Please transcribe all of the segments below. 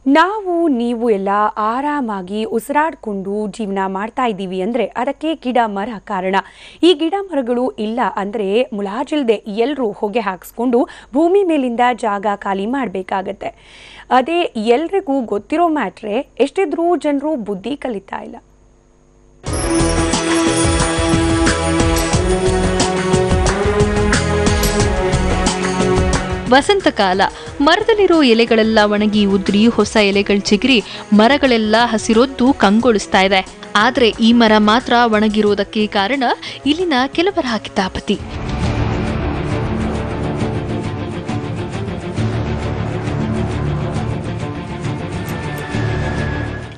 ನೀವು ಎಲ್ಲ ಆರಾಮಾಗಿ ಉಸಿರಾಡಿಕೊಂಡು ಜೀವನ ಮಾಡ್ತಾ ಇದ್ದೀವಿ ಅಂದರೆ ಅದಕ್ಕೆ ಗಿಡ ಮರ ಕಾರಣ. ಈ ಗಿಡ ಮರಗಳು ಇಲ್ಲ ಅಂದರೆ ಮುಲಾಜಿಲ್ಲದೆ ಎಲ್ಲರೂ ಹೊಗೆ ಹಾಕಿಸ್ಕೊಂಡು ಭೂಮಿ ಮೇಲಿಂದ ಜಾಗ ಖಾಲಿ ಮಾಡಬೇಕಾಗತ್ತೆ. ಅದೇ ಎಲ್ರಿಗೂ ಗೊತ್ತಿರೋ ಮ್ಯಾಟ್ರೆ, ಎಷ್ಟಿದ್ರೂ ಜನರು ಬುದ್ಧಿ ಕಲಿತಾ ಇಲ್ಲ. ವಸಂತಕಾಲ. ಮರದಲ್ಲಿರೋ ಎಲೆಗಳೆಲ್ಲ ಒಣಗಿ ಉದುರಿ ಹೊಸ ಎಲೆಗಳು ಚಿಗುರಿ ಮರಗಳೆಲ್ಲ ಹಸಿರೊದ್ದು ಕಂಗೊಳಿಸ್ತಾ ಇದೆ. ಆದ್ರೆ ಈ ಮರ ಮಾತ್ರ ಒಣಗಿರೋದಕ್ಕೆ ಕಾರಣ ಇಲ್ಲಿನ ಕೆಲವರ ಕಿತಾಪತಿ.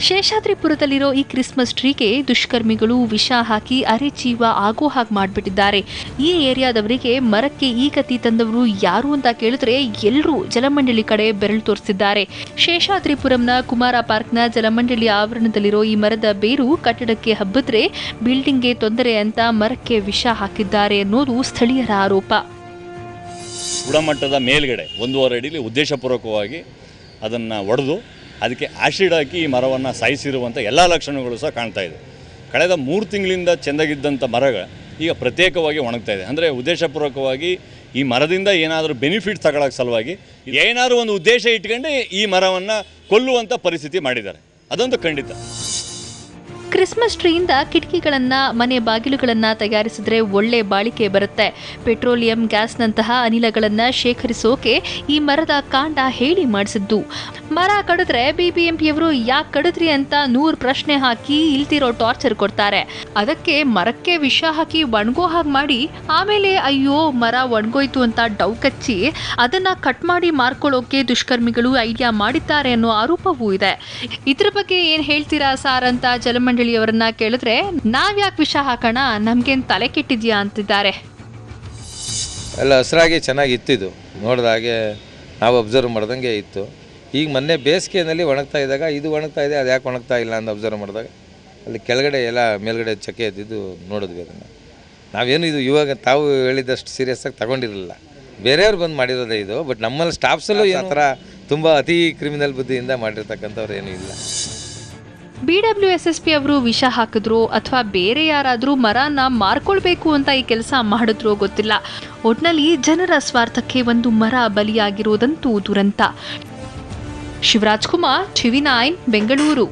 ಶೇಷಾದ್ರಿಪುರದಲ್ಲಿರೋ ಈ ಕ್ರಿಸ್ಮಸ್ ಟ್ರೀಗೆ ದುಷ್ಕರ್ಮಿಗಳು ವಿಷ ಹಾಕಿ ಅರೆಜೀವ ಆಗೋ ಹಾಗೆ ಮಾಡಿಬಿಟ್ಟಿದ್ದಾರೆ. ಈ ಏರಿಯಾದವರಿಗೆ ಮರಕ್ಕೆ ಈ ಗತಿ ತಂದವರು ಯಾರು ಅಂತ ಕೇಳಿದ್ರೆ ಎಲ್ಲರೂ ಜಲಮಂಡಳಿ ಕಡೆ ಬೆರಳು ತೋರಿಸಿದ್ದಾರೆ. ಶೇಷಾದ್ರಿಪುರಂನ ಕುಮಾರ ಪಾರ್ಕ್ನ ಜಲಮಂಡಳಿ ಆವರಣದಲ್ಲಿರೋ ಈ ಮರದ ಬೇರು ಕಟ್ಟಡಕ್ಕೆ ಹಬ್ಬಿದ್ರೆ ಬಿಲ್ಡಿಂಗ್ಗೆ ತೊಂದರೆ ಅಂತ ಮರಕ್ಕೆ ವಿಷ ಹಾಕಿದ್ದಾರೆ ಅನ್ನೋದು ಸ್ಥಳೀಯರ ಆರೋಪ. ಗುಣಮಟ್ಟದ ಮೇಲ್ಗಡೆ 1.5 ಅಡಿಲಿ ಉದ್ದೇಶಪೂರ್ವಕವಾಗಿ ಅದನ್ನು ಒಡೆದು ಅದಕ್ಕೆ ಆ್ಯಸಿಡ್ ಹಾಕಿ ಈ ಮರವನ್ನು ಸಾಯಿಸಿರುವಂಥ ಎಲ್ಲ ಲಕ್ಷಣಗಳು ಸಹ ಕಾಣ್ತಾ ಇದೆ. ಕಳೆದ 3 ತಿಂಗಳಿಂದ ಚೆಂದಾಗಿದ್ದಂಥ ಮರ ಈಗ ಪ್ರತ್ಯೇಕವಾಗಿ ಒಣಗ್ತಾ ಇದೆ. ಅಂದರೆ ಉದ್ದೇಶಪೂರ್ವಕವಾಗಿ ಈ ಮರದಿಂದ ಏನಾದರೂ ಬೆನಿಫಿಟ್ ತಗೊಳ್ಳೋಕ್ಕೆ ಸಲುವಾಗಿ ಏನಾದರೂ ಒಂದು ಉದ್ದೇಶ ಇಟ್ಕೊಂಡು ಈ ಮರವನ್ನು ಕೊಲ್ಲುವಂಥ ಪರಿಸ್ಥಿತಿ ಮಾಡಿದ್ದಾರೆ. ಅದಂತೂ ಖಂಡಿತ. ಕ್ರಿಸ್ಮಸ್ ಟ್ರೀಯಿಂದ ಕಿಟಕಿಗಳನ್ನ, ಮನೆ ಬಾಗಿಲುಗಳನ್ನ ತಯಾರಿಸಿದ್ರೆ ಒಳ್ಳೆ ಬಾಳಿಕೆ ಬರುತ್ತೆ. ಪೆಟ್ರೋಲಿಯಂ ಗ್ಯಾಸ್ನಂತಹ ಅನಿಲಗಳನ್ನ ಶೇಖರಿಸೋಕೆ ಈ ಮರದ ಕಾಂಡ ಹೇಳಿ ಮಾಡಿಸಿದ್ದು. ಮರ ಕಡಿದ್ರೆ ಬಿಬಿಎಂಪಿಯವರು ಯಾಕೆ ಕಡಿದ್ರಿ ಅಂತ 100 ಪ್ರಶ್ನೆ ಹಾಕಿ ಇಲ್ತಿರೋ ಟಾರ್ಚರ್ ಕೊಡ್ತಾರೆ. ಅದಕ್ಕೆ ಮರಕ್ಕೆ ವಿಷ ಹಾಕಿ ಒಣಗೋ ಹಾಗೆ ಮಾಡಿ ಆಮೇಲೆ ಅಯ್ಯೋ ಮರ ಒಣಗೋಯ್ತು ಅಂತ ಡೌ ಕಚ್ಚಿ ಅದನ್ನ ಕಟ್ ಮಾಡಿ ಮಾರ್ಕೊಳ್ಳೋಕೆ ದುಷ್ಕರ್ಮಿಗಳು ಐಡಿಯಾ ಮಾಡಿದ್ದಾರೆ ಅನ್ನೋ ಆರೋಪವೂ ಇದೆ. ಇದ್ರ ಬಗ್ಗೆ ಏನ್ ಹೇಳ್ತೀರಾ ಸಾರ್ ಅಂತ ಜಲಮಂಡಳಿಯವರನ್ನ ಕೇಳಿದ್ರೆ ನಾವ್ಯಾಕೆ ವಿಷ ಹಾಕೋಣ, ನಮ್ಗೇನ್ ತಲೆ ಕೆಟ್ಟಿದ್ಯಾ ಅಂತಿದ್ದಾರೆ. ಎಲ್ಲ ಹಸಿರಾಗಿ ಚೆನ್ನಾಗಿತ್ತು. ಇದು ನೋಡಿದಾಗೆ ನಾವು ಅಬ್ಸರ್ವ್ ಮಾಡ್ದಂಗೆ ಇತ್ತು. ಈಗ ಮೊನ್ನೆ ಬೇಸಿಗೆಯಲ್ಲಿ ಒಣಗ್ತಾ ಇದ್ದಾಗ ಇದು ಒಣಗ್ತಾ ಇದೆ, ಅದು ಯಾಕೆ ಒಣಗ್ತಾ ಇಲ್ಲ ಅಂತ ಅಬ್ಸರ್ವ್ ಮಾಡಿದಾಗ ಅಲ್ಲಿ ಕೆಳಗಡೆ ಎಲ್ಲ ಮೇಲ್ಗಡೆ ಚಕ್ಕೆ ಎದ್ದಿದ್ದು ನೋಡಿದ್ವಿ. ಅದನ್ನು ನಾವೇನು ಇದು ಇವಾಗ ತಾವು ಹೇಳಿದಷ್ಟು ಸೀರಿಯಸ್ ಆಗಿ ತಗೊಂಡಿರಲಿಲ್ಲ, ಬೇರೆಯವ್ರು ಬಂದು ಮಾಡಿರೋದೇ ಇದು. ಬಟ್ ನಮ್ಮಲ್ಲಿ ಸ್ಟಾಫ್ಸಲ್ಲೂ ಆ ಥರ ತುಂಬ ಅತಿ ಕ್ರಿಮಿನಲ್ ಬುದ್ಧಿಯಿಂದ ಮಾಡಿರ್ತಕ್ಕಂಥವ್ರು ಏನೂ ಇಲ್ಲ. BWSSP ಅವರು ವಿಷ ಹಾಕಿದ್ರು ಅಥವಾ ಬೇರೆ ಯಾರಾದರೂ ಮರನ ಮಾರ್ಕೊಳ್ಬೇಕು ಅಂತ ಈ ಕೆಲಸ ಮಾಡಿದ್ರೋ ಗೊತ್ತಿಲ್ಲ. ಒಟ್ನಲ್ಲಿ ಜನರ ಸ್ವಾರ್ಥಕ್ಕೆ ಒಂದು ಮರ ಬಲಿಯಾಗಿರೋದಂತೂ ದುರಂತ. ಶಿವರಾಜ್ ಕುಮಾರ್, TV9, ಬೆಂಗಳೂರು.